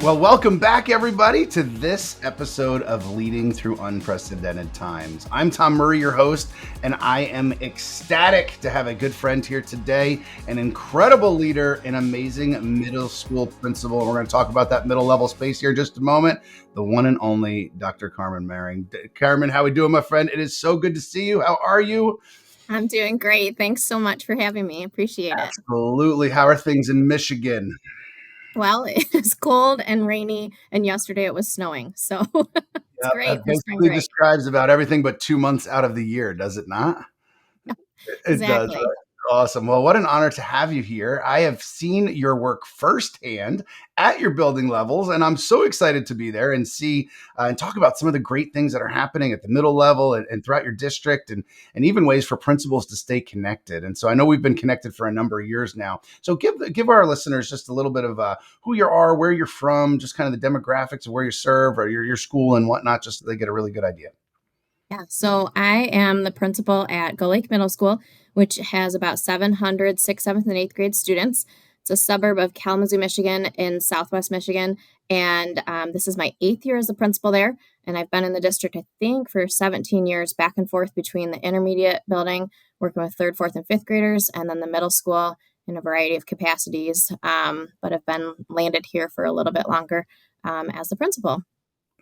Well, welcome back, everybody, to this episode of Leading Through Unprecedented Times. I'm Tom Murray, your host, and I am ecstatic to have a good friend here today, an incredible leader, an amazing middle school principal. We're going to talk about that middle level space here in just a moment. The one and only Dr. Carmen Maring. Carmen, how we doing, my friend? It is so good to see you. How are you? I'm doing great. Thanks so much for having me. Appreciate it. Absolutely. How are things in Michigan? Well, it is cold and rainy, and yesterday it was snowing. So it's Yeah, great that for spring basically break. describes about everything but 2 months out of the year, does it not? It does, Exactly. right? Awesome. Well, what an honor to have you here. I have seen your work firsthand at your building levels, and I'm so excited to be there and see and talk about some of the great things that are happening at the middle level and throughout your district, and even ways for principals to stay connected. And so I know we've been connected for a number of years now. So give our listeners just a little bit of who you are, where you're from, just kind of the demographics of where you serve or your school and whatnot, just so they get a really good idea. Yeah. So I am the principal at Gull Middle School, which has about 700 6th, 7th, and 8th grade students. It's a suburb of Kalamazoo, Michigan, in Southwest Michigan. And this is my 8th year as the principal there. And I've been in the district, I think, for 17 years, back and forth between the intermediate building, working with 3rd, 4th, and 5th graders, and then the middle school in a variety of capacities. But I've been landed here for a little bit longer as the principal.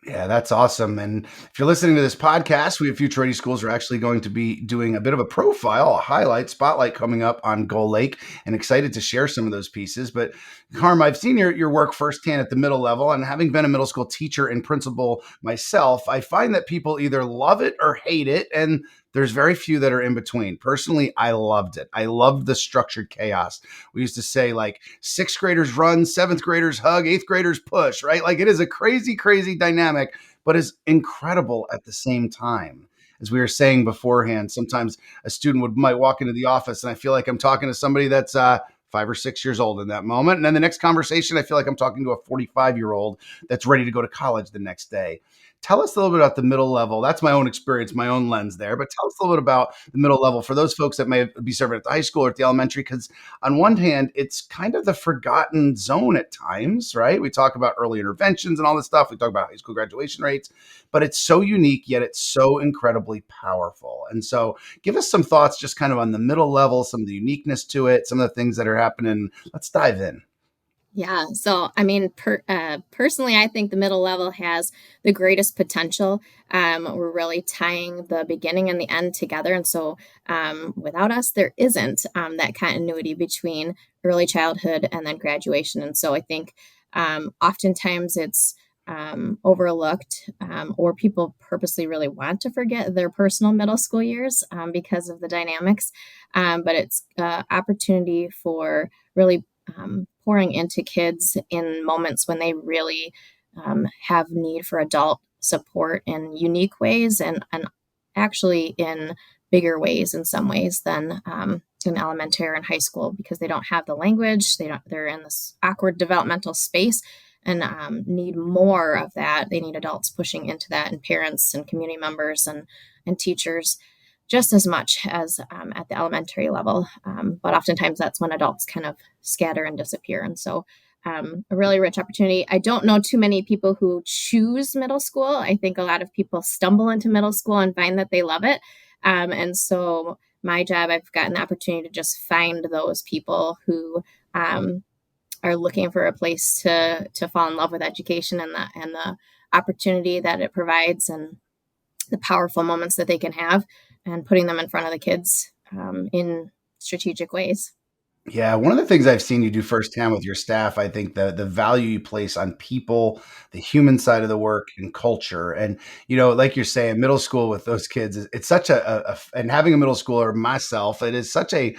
Yeah, that's awesome. And if you're listening to this podcast, we at Future Ready Schools are actually going to be doing a bit of a profile, a highlight, spotlight coming up on Gull Lake, and excited to share some of those pieces. But Carm, I've seen your work firsthand at the middle level, and having been a middle school teacher and principal myself, I find that people either love it or hate it. And there's very few that are in between. Personally, I loved it. I loved the structured chaos. We used to say like sixth graders run, seventh graders hug, eighth graders push, right? Like it is a crazy, crazy dynamic, but is incredible at the same time. As we were saying beforehand, sometimes a student might walk into the office and I feel like I'm talking to somebody that's 5 or 6 years old in that moment. And then the next conversation, I feel like I'm talking to a 45-year-old that's ready to go to college the next day. Tell us a little bit about the middle level. That's my own experience, my own lens there. But tell us a little bit about the middle level for those folks that may be serving at the high school or at the elementary. Because on one hand, it's kind of the forgotten zone at times, right? We talk about early interventions and all this stuff. We talk about high school graduation rates, but it's so unique, yet it's so incredibly powerful. And so give us some thoughts just kind of on the middle level, some of the uniqueness to it, some of the things that are happening. Let's dive in. Yeah. So, I mean, personally, I think the middle level has the greatest potential. We're really tying the beginning and the end together. And so, without us, there isn't that continuity between early childhood and then graduation. And so, I think oftentimes it's overlooked, or people purposely really want to forget their personal middle school years because of the dynamics. But it's opportunity for really pouring into kids in moments when they really have need for adult support in unique ways and actually in bigger ways in some ways than in elementary and high school because they don't have the language, they're in this awkward developmental space and need more of that. They need adults pushing into that, and parents and community members and teachers just as much as at the elementary level. But oftentimes that's when adults kind of scatter and disappear. And so a really rich opportunity. I don't know too many people who choose middle school. I think a lot of people stumble into middle school and find that they love it. And so my job, I've gotten the opportunity to just find those people who are looking for a place to fall in love with education and the opportunity that it provides and the powerful moments that they can have and putting them in front of the kids in strategic ways. Yeah, one of the things I've seen you do firsthand with your staff, I think the value you place on people, the human side of the work, and culture. And like you're saying, middle school with those kids it's such and having a middle schooler myself, it is such a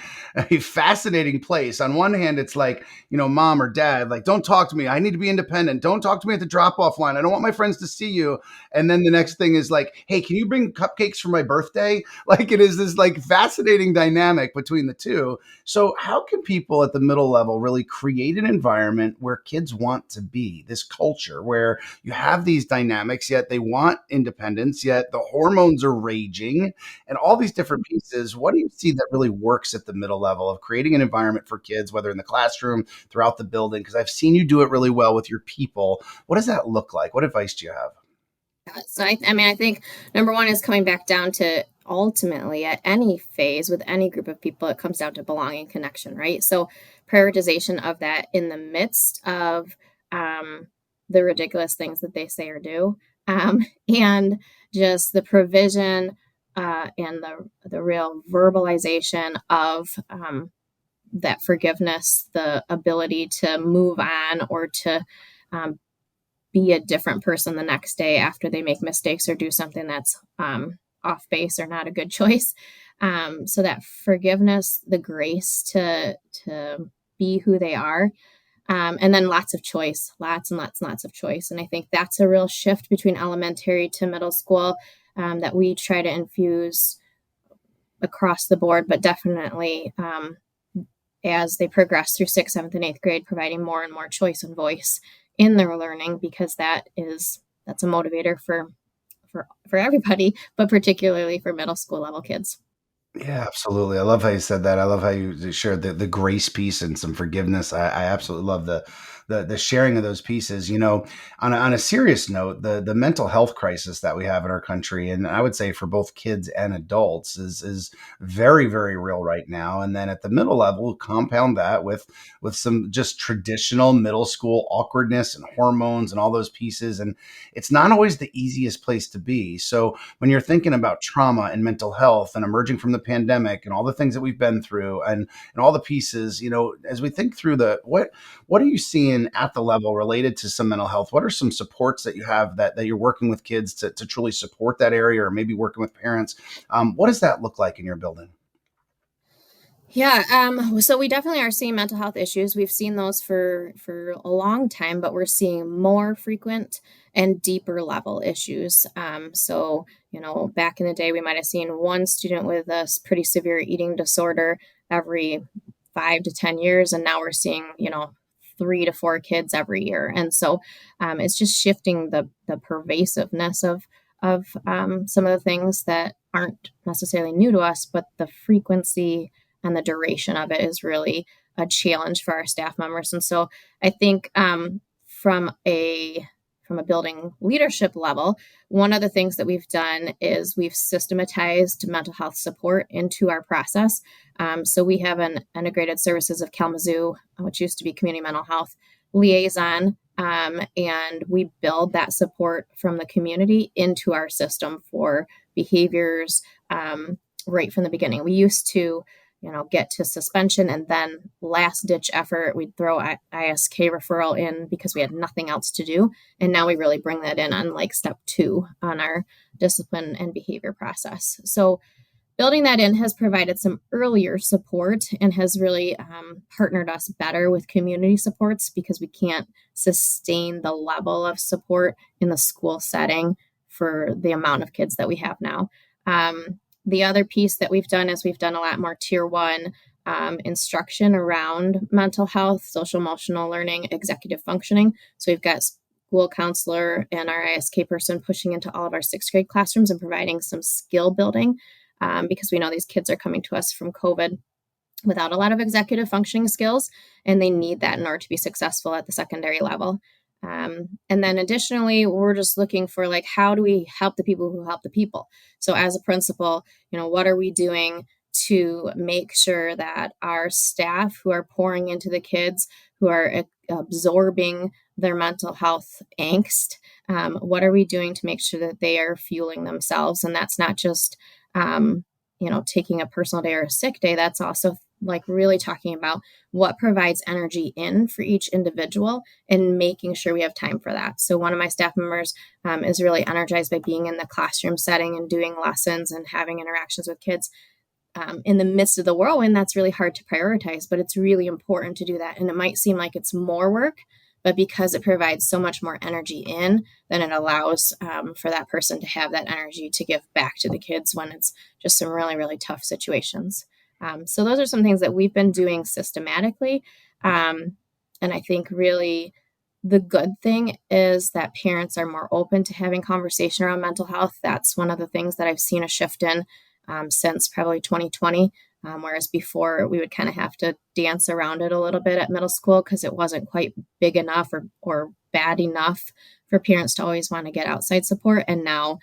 fascinating place. On one hand, it's like mom or dad, like don't talk to me. I need to be independent. Don't talk to me at the drop off line. I don't want my friends to see you. And then the next thing is like, hey, can you bring cupcakes for my birthday? Like it is this like fascinating dynamic between the two. So how can can people at the middle level really create an environment where kids want to be, this culture where you have these dynamics, yet they want independence, yet the hormones are raging, and all these different pieces? What do you see that really works at the middle level of creating an environment for kids, whether in the classroom, throughout the building? Because I've seen you do it really well with your people. What does that look like? What advice do you have? So I mean, I think number one is coming back down to ultimately at any phase with any group of people, it comes down to belonging, connection, right? So prioritization of that in the midst of um, the ridiculous things that they say or do, and just the provision and the real verbalization of that forgiveness, the ability to move on or to um, be a different person the next day after they make mistakes or do something that's off base or not a good choice. So that forgiveness, the grace to be who they are, and then lots of choice, lots and lots and lots of choice. And I think that's a real shift between elementary to middle school that we try to infuse across the board, but definitely as they progress through sixth, seventh, and eighth grade, providing more and more choice and voice in their learning, because that's a motivator for everybody, but particularly for middle school level kids. Yeah, absolutely. I love how you said that. I love how you shared the grace piece and some forgiveness. I absolutely love the sharing of those pieces. On a serious note, the mental health crisis that we have in our country, and I would say for both kids and adults, is very, very real right now. And then at the middle level, compound that with some just traditional middle school awkwardness and hormones and all those pieces. And it's not always the easiest place to be. So when you're thinking about trauma and mental health and emerging from the pandemic and all the things that we've been through, and all the pieces, as we think through what are you seeing at the level related to some mental health? What are some supports that you have that you're working with kids to truly support that area, or maybe working with parents? What does that look like in your building? Yeah, so we definitely are seeing mental health issues. We've seen those for a long time, but we're seeing more frequent and deeper level issues. So back in the day, we might have seen one student with a pretty severe eating disorder every 5 to 10 years, and now we're seeing 3 to 4 kids every year. And so it's just shifting the pervasiveness of some of the things that aren't necessarily new to us, but the frequency and the duration of it is really a challenge for our staff members. And so I think from a building leadership level, one of the things that we've done is we've systematized mental health support into our process. So we have an integrated services of Kalamazoo, which used to be community mental health liaison. And we build that support from the community into our system for behaviors right from the beginning. We used to get to suspension and then last ditch effort, we'd throw ISK referral in because we had nothing else to do. And now we really bring that in on like step 2 on our discipline and behavior process. So building that in has provided some earlier support and has really partnered us better with community supports, because we can't sustain the level of support in the school setting for the amount of kids that we have now. The other piece that we've done is we've done a lot more tier 1 instruction around mental health, social emotional learning, executive functioning. So we've got school counselor and our ISK person pushing into all of our sixth grade classrooms and providing some skill building, because we know these kids are coming to us from COVID without a lot of executive functioning skills, and they need that in order to be successful at the secondary level. And then additionally, we're just looking for like, how do we help the people who help the people? So as a principal, what are we doing to make sure that our staff who are pouring into the kids, who are absorbing their mental health angst, what are we doing to make sure that they are fueling themselves? And that's not just, taking a personal day or a sick day. That's also like really talking about what provides energy in for each individual and making sure we have time for that. So one of my staff members is really energized by being in the classroom setting and doing lessons and having interactions with kids in the midst of the whirlwind. That's really hard to prioritize, but it's really important to do that. And it might seem like it's more work, but because it provides so much more energy in, then it allows for that person to have that energy to give back to the kids when it's just some really, really tough situations. So those are some things that we've been doing systematically. Um, and I think really the good thing is that parents are more open to having conversation around mental health. That's one of the things that I've seen a shift in since probably 2020. Whereas before we would kind of have to dance around it a little bit at middle school because it wasn't quite big enough or bad enough for parents to always want to get outside support. And now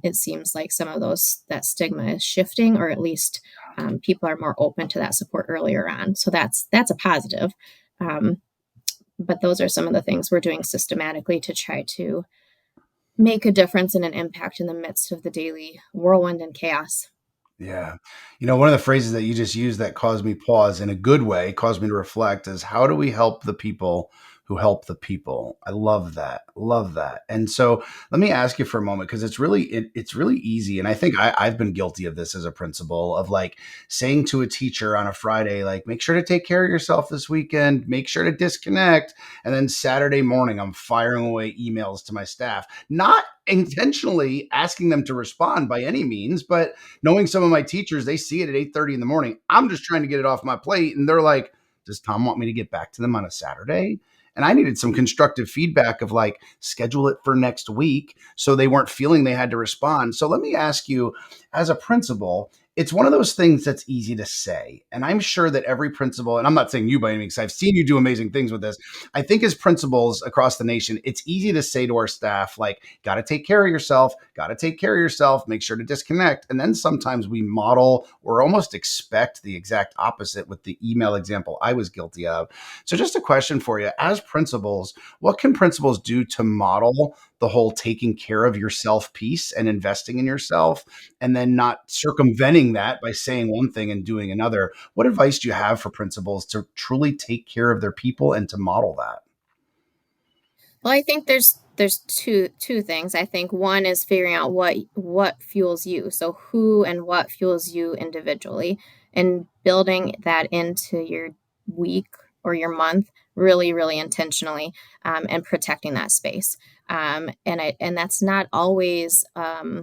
it seems like some of that stigma is shifting, or at least people are more open to that support earlier on. So that's a positive. Um, but those are some of the things we're doing systematically to try to make a difference and an impact in the midst of the daily whirlwind and chaos. Yeah. One of the phrases that you just used that caused me pause in a good way, caused me to reflect is how do we help the people who help the people? I love that. Love that. And so let me ask you for a moment because it's really easy. And I think I've been guilty of this as a principal of like saying to a teacher on a Friday, like, make sure to take care of yourself this weekend, make sure to disconnect. And then Saturday morning, I'm firing away emails to my staff, not intentionally asking them to respond by any means, but knowing some of my teachers, they see it at 8:30 in the morning. I'm just trying to get it off my plate. And they're like, does Tom want me to get back to them on a Saturday? And I needed some constructive feedback of like, schedule it for next week. So they weren't feeling they had to respond. So let me ask you, as a principal, it's one of those things that's easy to say. And I'm sure that every principal, and I'm not saying you by any means, I've seen you do amazing things with this. I think as principals across the nation, it's easy to say to our staff, like, got to take care of yourself, got to take care of yourself, make sure to disconnect. And then sometimes we model or almost expect the exact opposite with the email example I was guilty of. So just a question for you, as principals, what can principals do to model the whole taking care of yourself piece and investing in yourself, and then not circumventing that by saying one thing and doing another? What advice do you have for principals to truly take care of their people and to model that? Well, I think there's two things. I think one is figuring out what fuels you. So who and what fuels you individually, and building that into your week or your month really, really intentionally, and protecting that space. And that's not always a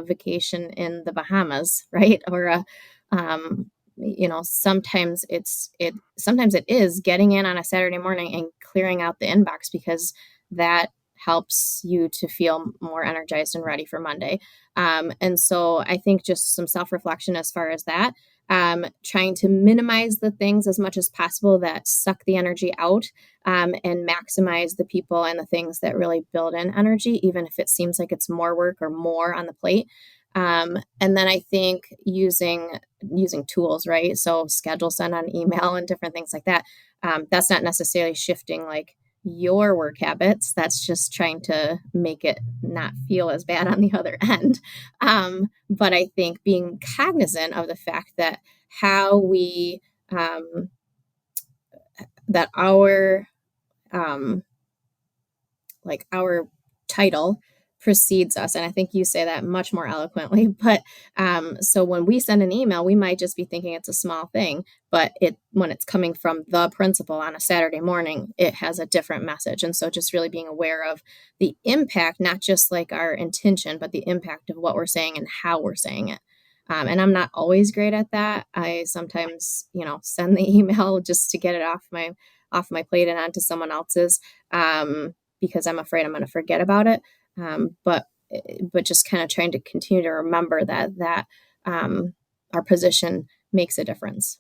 vacation in the Bahamas, right? Or a, sometimes it is getting in on a Saturday morning and clearing out the inbox because that helps you to feel more energized and ready for Monday. And so I think just some self reflection as far as that. Trying to minimize the things as much as possible that suck the energy out, and maximize the people and the things that really build in energy, even if it seems like it's more work or more on the plate. And then I think using tools, right? So schedule send on email and different things like that. That's not necessarily shifting like your work habits. That's just trying to make it not feel as bad on the other end. But I think being cognizant of the fact that how we that um, our title precedes us, and I think you say that much more eloquently. But so when we send an email, we might just be thinking it's a small thing, but it when it's coming from the principal on a Saturday morning, it has a different message. And so just really being aware of the impact, not just like our intention, but the impact of what we're saying and how we're saying it. And I'm not always great at that. I sometimes, send the email just to get it off my plate and onto someone else's, because I'm afraid I'm going to forget about it. But just kind of trying to continue to remember that our position makes a difference.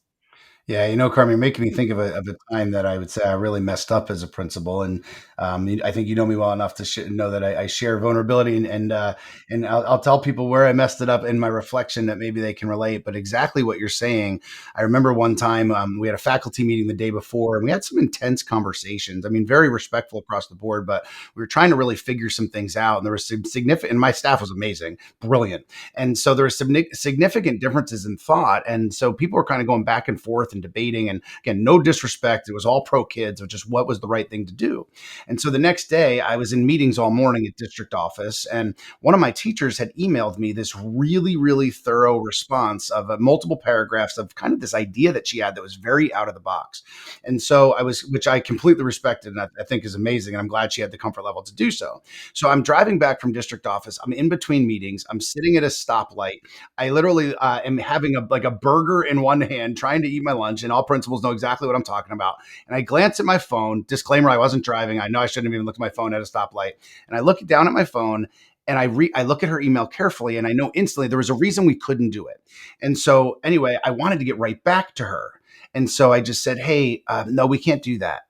Yeah, Carmen, you're making me think of a time that I would say I really messed up as a principal, and I think you know me well enough to know that I share vulnerability, and I'll tell people where I messed it up in my reflection that maybe they can relate. But exactly what you're saying, I remember one time we had a faculty meeting the day before, and we had some intense conversations. I mean, very respectful across the board, but we were trying to really figure some things out, and there was some significant. And my staff was amazing, brilliant, and so there were some significant differences in thought, and so people were kind of going back and forth and debating. And again, no disrespect. It was all pro kids of just what was the right thing to do. And so the next day, I was in meetings all morning at district office, and one of my teachers had emailed me this really, really thorough response of multiple paragraphs of kind of this idea that she had that was very out of the box. And so which I completely respected and I think is amazing. And I'm glad she had the comfort level to do so. So I'm driving back from district office. I'm in between meetings. I'm sitting at a stoplight. I literally am having like a burger in one hand, trying to eat my lunch. And all principals know exactly what I'm talking about. And I glance at my phone. Disclaimer: I wasn't driving. I know I shouldn't have even looked at my phone at a stoplight. And I look down at my phone, and I look at her email carefully, and I know instantly there was a reason we couldn't do it. And so anyway, I wanted to get right back to her. And so I just said, "Hey, no, we can't do that."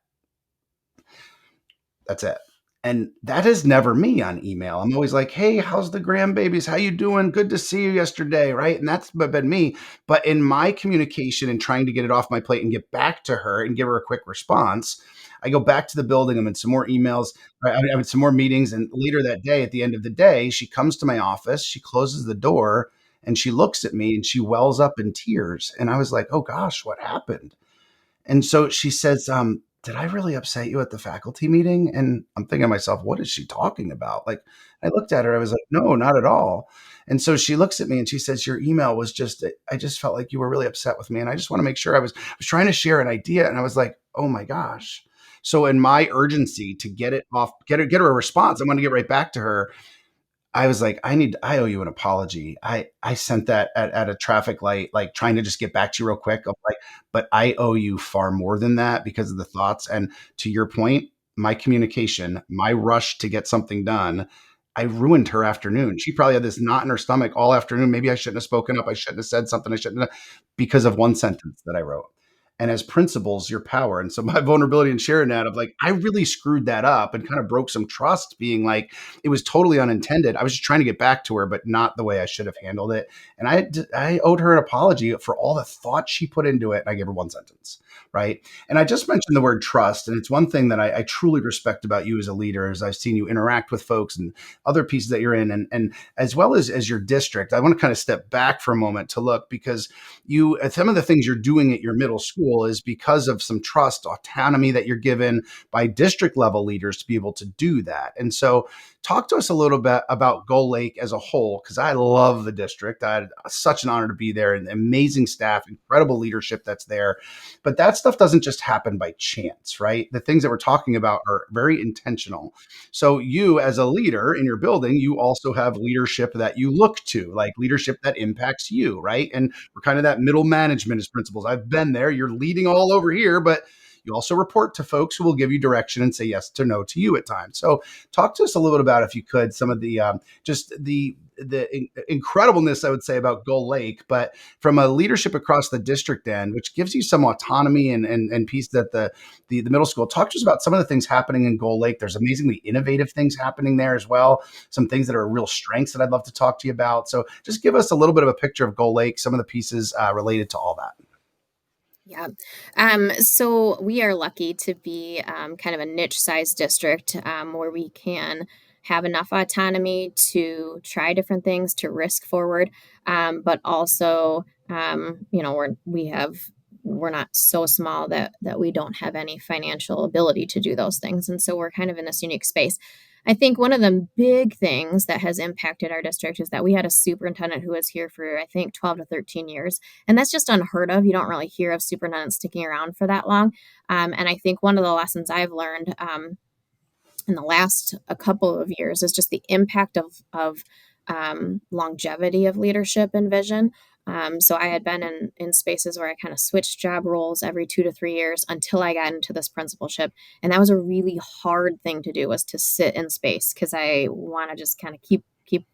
That's it. And that is never me on email. I'm always like, "Hey, how's the grandbabies? How you doing? Good to see you yesterday," right? And that's been me. But in my communication and trying to get it off my plate and get back to her and give her a quick response, I go back to the building. I'm in some more emails. I'm in some more meetings. And later that day, at the end of the day, she comes to my office. She closes the door and she looks at me and she wells up in tears. And I was like, "Oh gosh, what happened?" And so she says, "Did I really upset you at the faculty meeting?" And I'm thinking to myself, what is she talking about? Like, I looked at her, I was like, "No, not at all." And so she looks at me and she says, "Your email was just, I just felt like you were really upset with me. And I just want to make sure I was trying to share an idea." And I was like, oh my gosh. So in my urgency to get it off, get her a response, I want to get right back to her. I was like, I owe you an apology. I sent that at a traffic light, like trying to just get back to you real quick. I'm like, but I owe you far more than that because of the thoughts. And to your point, my communication, my rush to get something done, I ruined her afternoon. She probably had this knot in her stomach all afternoon. Maybe I shouldn't have spoken up. I shouldn't have said something. I shouldn't have, because of one sentence that I wrote. And as principals, your power. And so my vulnerability in sharing that of like, I really screwed that up and kind of broke some trust, being like, it was totally unintended. I was just trying to get back to her, but not the way I should have handled it. And I owed her an apology for all the thought she put into it. And I gave her one sentence, right? And I just mentioned the word trust, and it's one thing that I truly respect about you as a leader, as I've seen you interact with folks and other pieces that you're in, and as well as your district. I want to kind of step back for a moment to look, because some of the things you're doing at your middle school is because of some trust, autonomy that you're given by district level leaders to be able to do that. And so talk to us a little bit about Gull Lake as a whole, because I love the district. I had such an honor to be there, and amazing staff, incredible leadership that's there. But that stuff doesn't just happen by chance, right? The things that we're talking about are very intentional. So you, as a leader in your building, you also have leadership that you look to, like leadership that impacts you, right? And we're kind of that middle management as principals. I've been there. You're leading all over here, but you also report to folks who will give you direction and say yes to no to you at times. So talk to us a little bit about, if you could, some of the just the incredibleness, I would say, about Gull Lake, but from a leadership across the district end, which gives you some autonomy and piece at the middle school. Talk to us about some of the things happening in Gull Lake. There's amazingly innovative things happening there as well. Some things that are real strengths that I'd love to talk to you about. So just give us a little bit of a picture of Gull Lake, some of the pieces related to all that. Yeah. So we are lucky to be kind of a niche sized district where we can have enough autonomy to try different things, to risk forward, but also, we're not so small that we don't have any financial ability to do those things, and so we're kind of in this unique space. I think one of the big things that has impacted our district is that we had a superintendent who was here for, I think, 12 to 13 years. And that's just unheard of. You don't really hear of superintendents sticking around for that long. And I think one of the lessons I've learned in the last a couple of years is just the impact of longevity of leadership and vision. So I had been in spaces where I kind of switched job roles every 2 to 3 years until I got into this principalship, and that was a really hard thing to do, was to sit in space because I want to just kind of keep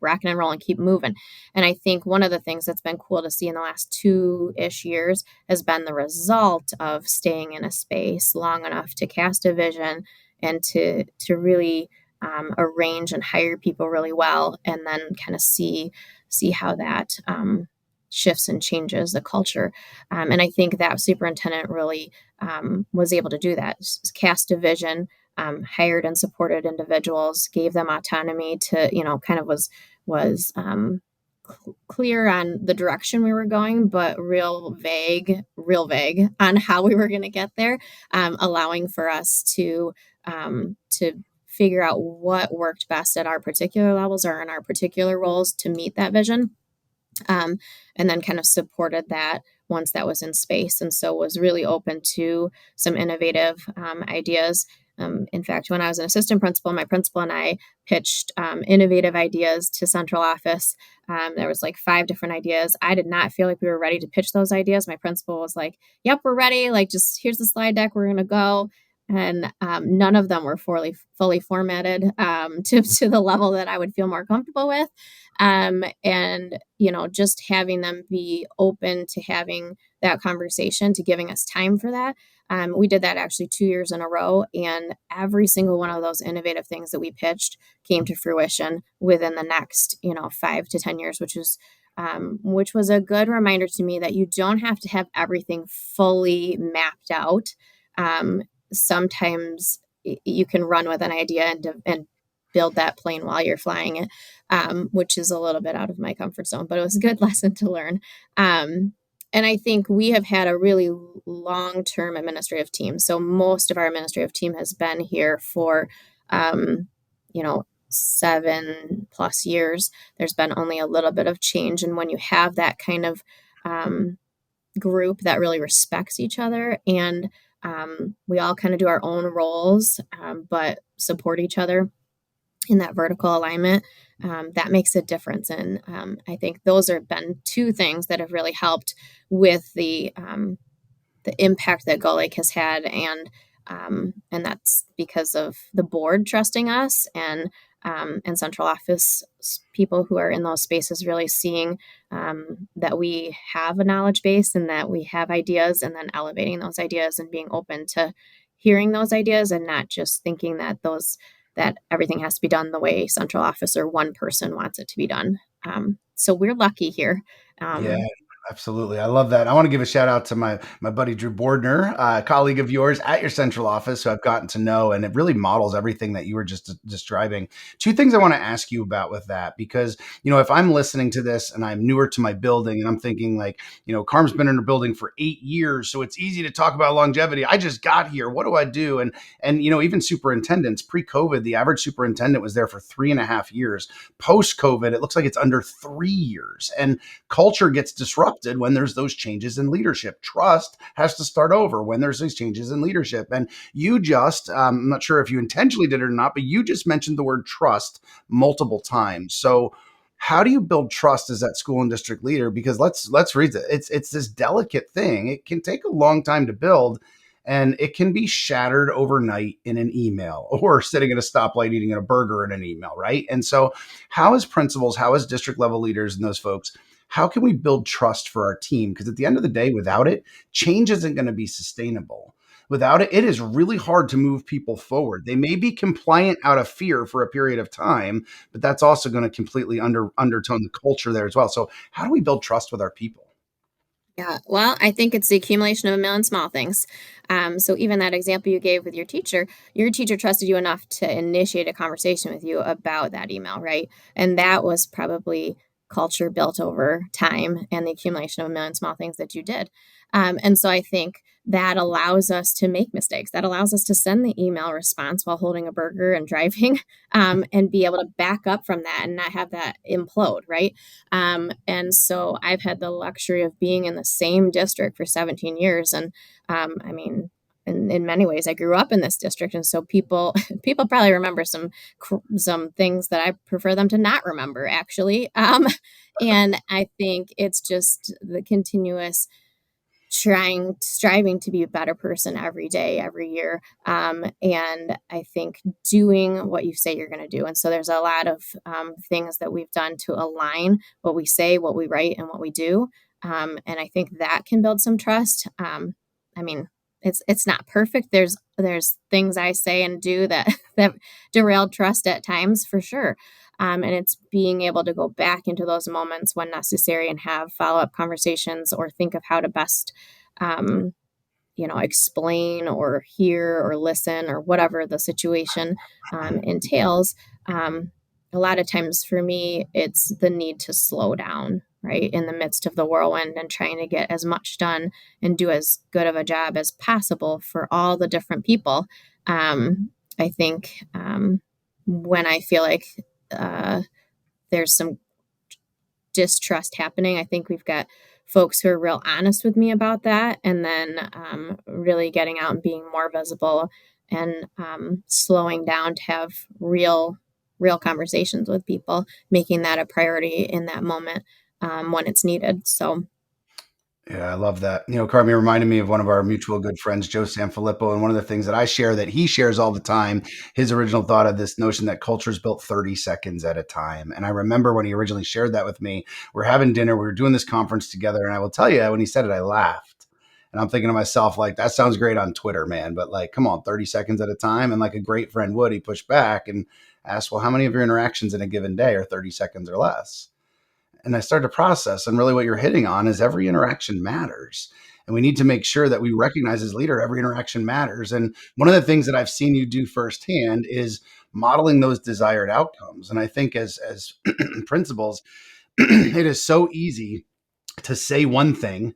rocking and rolling, keep moving. And I think one of the things that's been cool to see in the last 2-ish years has been the result of staying in a space long enough to cast a vision and to really arrange and hire people really well, and then kind of see how that shifts and changes the culture. And I think that superintendent really was able to do that, cast a vision, hired and supported individuals, gave them autonomy to, kind of was clear on the direction we were going, but real vague on how we were going to get there, allowing for us to figure out what worked best at our particular levels or in our particular roles to meet that vision, um, and then kind of supported that once that was in space, and so was really open to some innovative ideas. In fact, when I was an assistant principal, my principal and I pitched innovative ideas to central office. There was like 5 different ideas. I did not feel like we were ready to pitch those ideas. My principal was like, "Yep, we're ready. Like, just here's the slide deck. We're gonna go." And none of them were fully formatted to the level that I would feel more comfortable with. And just having them be open to having that conversation, to giving us time for that. We did that actually 2 years in a row, and every single one of those innovative things that we pitched came to fruition within the next 5 to 10 years, which was a good reminder to me that you don't have to have everything fully mapped out. Sometimes you can run with an idea and build that plane while you're flying it, which is a little bit out of my comfort zone, but it was a good lesson to learn. And I think we have had a really long-term administrative team. So most of our administrative team has been here for, um, 7+ years. There's been only a little bit of change. And when you have that kind of um, group that really respects each other, and we all kind of do our own roles, but support each other in that vertical alignment, that makes a difference. And I think those have been 2 things that have really helped with the impact that Gull Lake has had, and that's because of the board trusting us, and central office people who are in those spaces really seeing that we have a knowledge base and that we have ideas, and then elevating those ideas and being open to hearing those ideas, and not just thinking that everything has to be done the way central office or one person wants it to be done. So we're lucky here. Yeah, Um, absolutely. I love that. I want to give a shout out to my buddy Drew Bordner, a colleague of yours at your central office, who I've gotten to know, and it really models everything that you were just describing. 2 things I want to ask you about with that, because if I'm listening to this and I'm newer to my building and I'm thinking like, Carm's been in her building for 8 years, so it's easy to talk about longevity. I just got here. What do I do? And even superintendents pre-COVID, the average superintendent was there for 3.5 years. Post-COVID, it looks like it's under 3 years, and culture gets disrupted when there's those changes in leadership. Trust has to start over when there's these changes in leadership. And I'm not sure if you intentionally did it or not, but you just mentioned the word trust multiple times. So, how do you build trust as that school and district leader? Because let's read it. It's this delicate thing. It can take a long time to build, and it can be shattered overnight in an email, or sitting at a stoplight eating a burger in an email, right? And so, how as principals, how as district level leaders and those folks, how can we build trust for our team? Because at the end of the day, without it, change isn't going to be sustainable. Without it, it is really hard to move people forward. They may be compliant out of fear for a period of time, but that's also going to completely undertone the culture there as well. So, how do we build trust with our people? Yeah, well, I think it's the accumulation of a million small things. So even that example you gave with your teacher trusted you enough to initiate a conversation with you about that email, right? And that was probably culture built over time and the accumulation of a million small things that you did. And so I think that allows us to make mistakes. That allows us to send the email response while holding a burger and driving, and be able to back up from that and not have that implode, right? And so I've had the luxury of being in the same district for 17 years. And I mean, in many ways, I grew up in this district, and so people people probably remember some things that I prefer them to not remember, actually. And I think it's just the continuous striving to be a better person every day, every year, and I think doing what you say you're going to do. And so there's a lot of things that we've done to align what we say, what we write, and what we do, and I think that can build some trust. I mean, it's not perfect. There's things I say and do that that derail trust at times, for sure. And it's being able to go back into those moments when necessary and have follow up conversations, or think of how to best, um, explain or hear or listen or whatever the situation entails. Um, a lot of times for me, it's the need to slow down, right, in the midst of the whirlwind and trying to get as much done and do as good of a job as possible for all the different people. I think when I feel like uh, there's some distrust happening, I think we've got folks who are real honest with me about that, and then really getting out and being more visible and slowing down to have real conversations with people, making that a priority in that moment when it's needed. So Yeah, I love that. Carmi reminded me of one of our mutual good friends, Joe Sanfilippo. And one of the things that I share that he shares all the time, his original thought of this notion that culture is built 30 seconds at a time. And I remember when he originally shared that with me, we're having dinner, we were doing this conference together. And I will tell you, when he said it, I laughed. And I'm thinking to myself, like, that sounds great on Twitter, man. But like, come on, 30 seconds at a time. And like a great friend would, he pushed back and asked, well, how many of your interactions in a given day are 30 seconds or less? And I started to process. And really, what you're hitting on is every interaction matters. And we need to make sure that we recognize as leader every interaction matters. And one of the things that I've seen you do firsthand is modeling those desired outcomes. And I think as principals, it is so easy to say one thing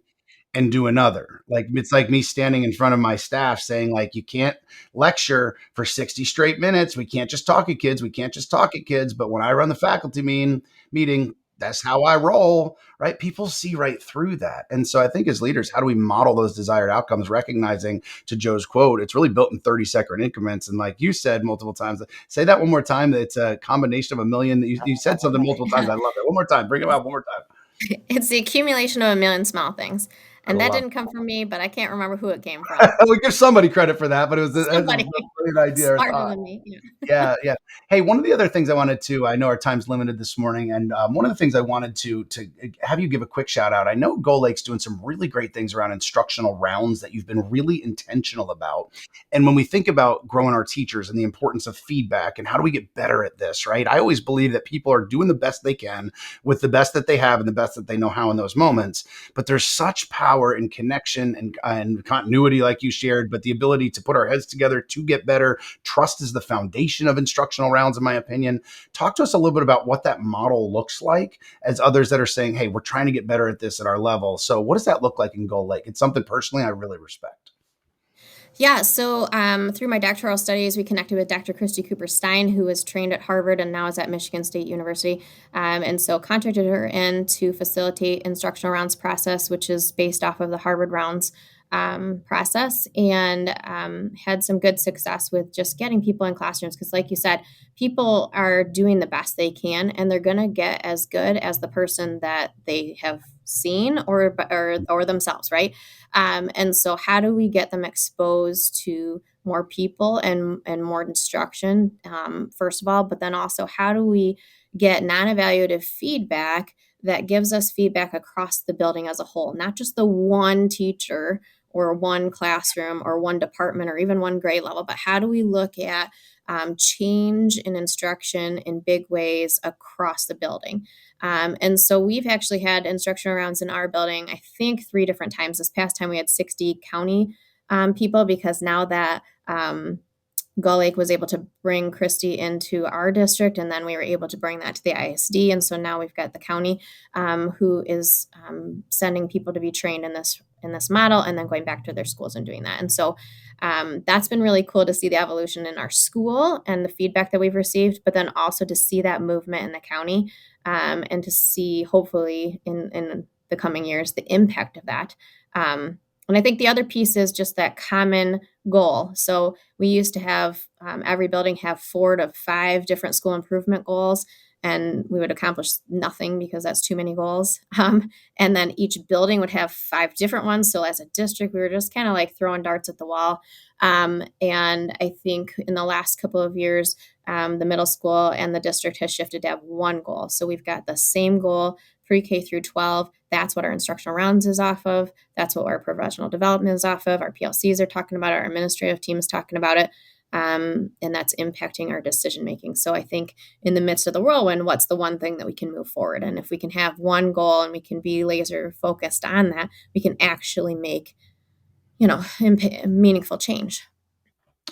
and do another. Like it's like me standing in front of my staff saying like you can't lecture for 60 straight minutes. We can't just talk at kids. We can't just talk at kids. But when I run the faculty meeting, that's how I roll, right? People see right through that. And so I think as leaders, how do we model those desired outcomes, recognizing to Joe's quote, it's really built in 30-second increments. And like you said multiple times, say that one more time, that it's a combination of a million. You said something multiple times. I love it. One more time. Bring it out one more time. it's the accumulation of a million small things. I And that love didn't come from me, but I can't remember who it came from. we give somebody credit for that, but it was a Somebody brilliant idea or smarter thought. than me. Yeah. Yeah, yeah. Hey, one of the other things I wanted to, I know our time's limited this morning, and one of the things I wanted to have you give a quick shout out. I know Gull Lake's doing some really great things around instructional rounds that you've been really intentional about. And when we think about growing our teachers and the importance of feedback and how do we get better at this, right? I always believe that people are doing the best they can with the best that they have and the best that they know how in those moments. But there's such power in connection and continuity, like you shared, but the ability to put our heads together to get better. Trust is the foundation of instructional rounds, in my opinion. Talk to us a little bit about what that model looks like as others that are saying, hey, we're trying to get better at this at our level. So, what does that look like in Gull Lake? It's something personally I really respect. Yeah, so through my doctoral studies, we connected with Dr. Christy Cooper Stein, who was trained at Harvard and now is at Michigan State University. And so contracted her in to facilitate instructional rounds process, which is based off of the Harvard rounds process, and had some good success with just getting people in classrooms. Because, like you said, people are doing the best they can, and they're going to get as good as the person that they have seen or themselves, right? And so, how do we get them exposed to more people and more instruction, first of all, but then also how do we get non-evaluative feedback that gives us feedback across the building as a whole, not just the one teacher or one classroom or one department or even one grade level, but how do we look at change in instruction in big ways across the building? And so we've actually had instructional rounds in our building, I think 3 different times. This past time we had 60 county people, because now that Gull Lake was able to bring Christie into our district, and then we were able to bring that to the ISD. And so now we've got the county who is sending people to be trained in this model, and then going back to their schools and doing that. And so that's been really cool to see the evolution in our school and the feedback that we've received, but then also to see that movement in the county, and to see hopefully in the coming years the impact of that. And I think the other piece is just that common goal. So we used to have every building have 4 to 5 different school improvement goals, and we would accomplish nothing because that's too many goals. And then each building would have 5 different ones. So as a district, we were just kind of like throwing darts at the wall. And I think in the last couple of years, the middle school and the district has shifted to have one goal. So we've got the same goal, pre-K through 12. That's what our instructional rounds is off of. That's what our professional development is off of. Our PLCs are talking about it. Our administrative team is talking about it. And that's impacting our decision making. So I think in the midst of the whirlwind, what's the one thing that we can move forward? And if we can have one goal and we can be laser focused on that, we can actually make, meaningful change.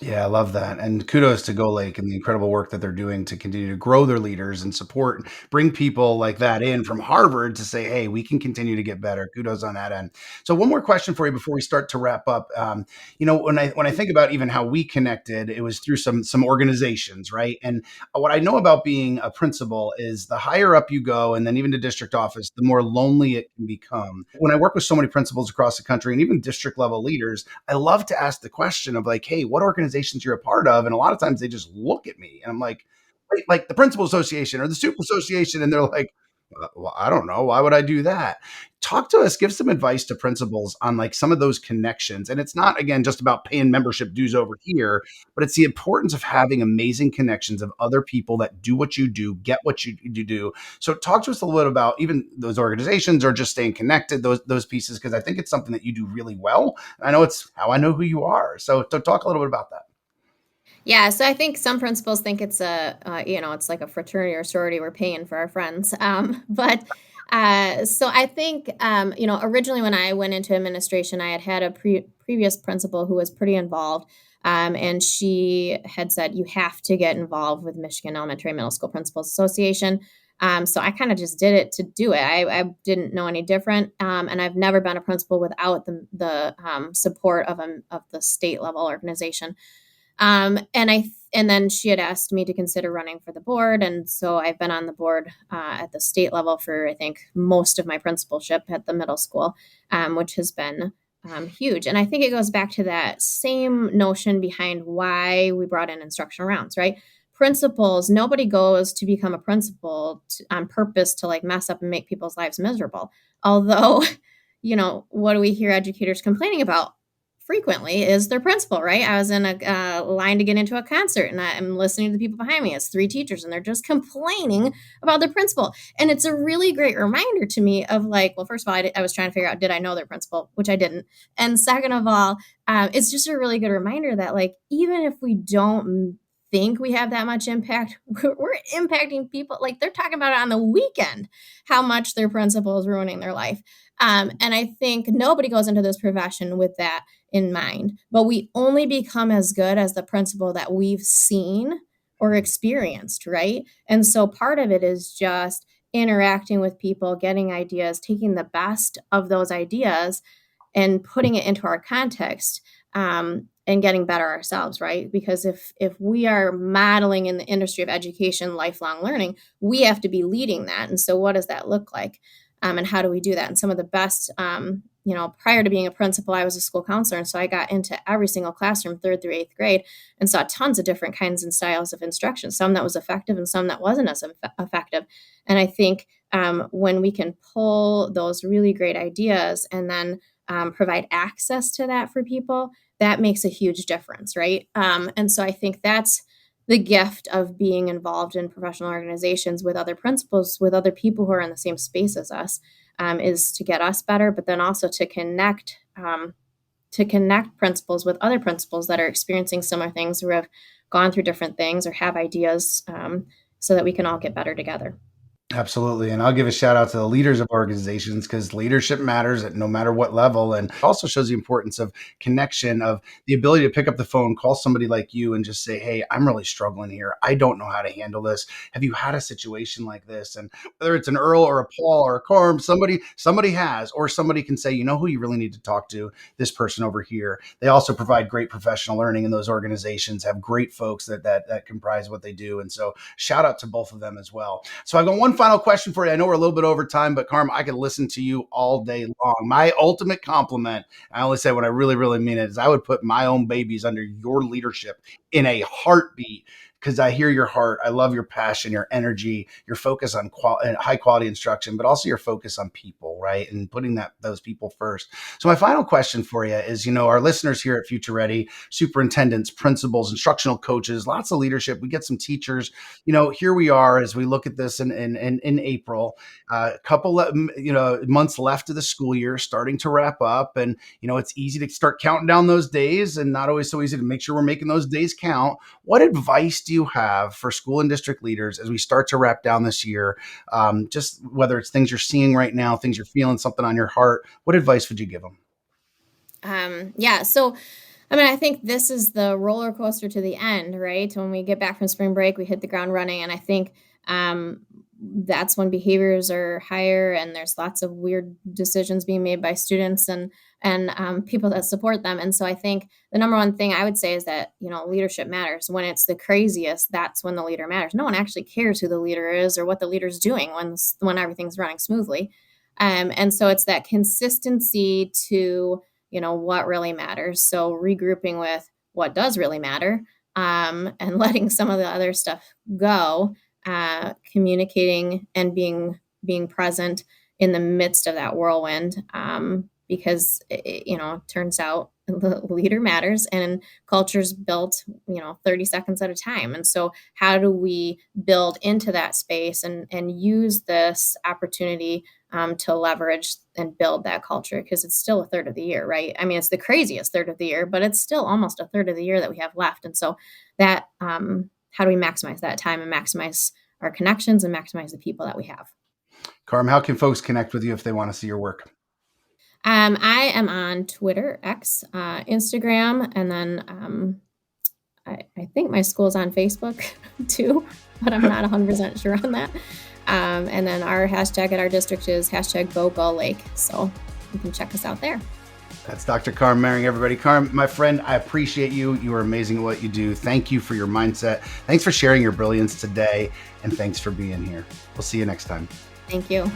Yeah, I love that. And kudos to Go Lake and the incredible work that they're doing to continue to grow their leaders and support, bring people like that in from Harvard to say, hey, we can continue to get better. Kudos on that end. So one more question for you before we start to wrap up. When I think about even how we connected, it was through some organizations, right? And what I know about being a principal is the higher up you go, and then even to district office, the more lonely it can become. When I work with so many principals across the country and even district level leaders, I love to ask the question of like, hey, what organizations you're a part of? And a lot of times they just look at me and I'm like, "Wait, like the principal association or the super association. And they're like, well, I don't know. Why would I do that? Talk to us, give some advice to principals on like some of those connections. And it's not, again, just about paying membership dues over here, but it's the importance of having amazing connections of other people that do what you do, get what you do. So talk to us a little bit about even those organizations or just staying connected, those pieces, because I think it's something that you do really well. I know it's how I know who you are. So to talk a little bit about that. Yeah, so I think some principals think it's it's like a fraternity or sorority. We're paying for our friends. So I think, originally when I went into administration, I had a previous principal who was pretty involved. And she had said, you have to get involved with Michigan Elementary and Middle School Principals Association. So I kind of just did it to do it. I didn't know any different. And I've never been a principal without the support of the state level organization. And then she had asked me to consider running for the board, and so I've been on the board at the state level for I think most of my principalship at the middle school, which has been huge. And I think it goes back to that same notion behind why we brought in instructional rounds, right? Principals, nobody goes to become a principal on purpose to like mess up and make people's lives miserable. Although, what do we hear educators complaining about frequently is their principal, right? I was in a line to get into a concert and I'm listening to the people behind me. It's three teachers and they're just complaining about their principal. And it's a really great reminder to me of like, well, first of all, I was trying to figure out, did I know their principal, which I didn't. And second of all, it's just a really good reminder that like, even if we don't think we have that much impact, we're impacting people. Like they're talking about it on the weekend, how much their principal is ruining their life. And I think nobody goes into this profession with that in mind, but we only become as good as the principal that we've seen or experienced, right? And so part of it is just interacting with people, getting ideas, taking the best of those ideas and putting it into our context, and getting better ourselves, right? Because if we are modeling in the industry of education lifelong learning, we have to be leading that. And so what does that look like, and how do we do that? And some of the best, prior to being a principal, I was a school counselor, and so I got into every single classroom, third through eighth grade, and saw tons of different kinds and styles of instruction, some that was effective and some that wasn't as effective. And I think, when we can pull those really great ideas and then provide access to that for people, that makes a huge difference, right? And so I think that's the gift of being involved in professional organizations with other principals, with other people who are in the same space as us, is to get us better, but then also to connect principals with other principals that are experiencing similar things, who have gone through different things or have ideas, so that we can all get better together. Absolutely. And I'll give a shout out to the leaders of organizations because leadership matters at no matter what level. And also shows the importance of connection, of the ability to pick up the phone, call somebody like you and just say, hey, I'm really struggling here. I don't know how to handle this. Have you had a situation like this? And whether it's an Earl or a Paul or a Carm, somebody has, or somebody can say, you know who you really need to talk to? This person over here. They also provide great professional learning in those organizations, have great folks that comprise what they do. And so shout out to both of them as well. So I've got one final question for you. I know we're a little bit over time, but Carm, I could listen to you all day long. My ultimate compliment, I only say what I really, really mean it, is I would put my own babies under your leadership in a heartbeat because I hear your heart. I love your passion, your energy, your focus on high quality instruction, but also your focus on people, right? And putting those people first. So my final question for you is, our listeners here at Future Ready, superintendents, principals, instructional coaches, lots of leadership. We get some teachers. Here we are as we look at this in April, a couple of, months left of the school year, starting to wrap up. And, it's easy to start counting down those days and not always so easy to make sure we're making those days count. What advice do you have for school and district leaders as we start to wrap down this year? Just whether it's things you're seeing right now, things you're feeling, something on your heart, what advice would you give them? Yeah. So I mean, I think this is the roller coaster to the end, right? When we get back from spring break, we hit the ground running, and I think that's when behaviors are higher, and there's lots of weird decisions being made by students and people that support them. And so, I think the number one thing I would say is that leadership matters. When it's the craziest, that's when the leader matters. No one actually cares who the leader is or what the leader's doing when everything's running smoothly. And so, it's that consistency to what really matters. So regrouping with what does really matter, and letting some of the other stuff go, communicating and being present in the midst of that whirlwind, because it turns out the leader matters and culture's built 30 seconds at a time. And so how do we build into that space and use this opportunity to leverage and build that culture, because it's still a third of the year, right? I mean, it's the craziest third of the year, but it's still almost a third of the year that we have left. And so that how do we maximize that time and maximize our connections and maximize the people that we have? Carm, how can folks connect with you if they want to see your work? I am on Twitter, X, Instagram, and then I think my school's on Facebook too, but I'm not 100% sure on that. And then our hashtag at our district is hashtag Go Gull Lake. So you can check us out there. That's Dr. Carmen Maring, everybody. Carmen, my friend, I appreciate you. You are amazing at what you do. Thank you for your mindset. Thanks for sharing your brilliance today. And thanks for being here. We'll see you next time. Thank you.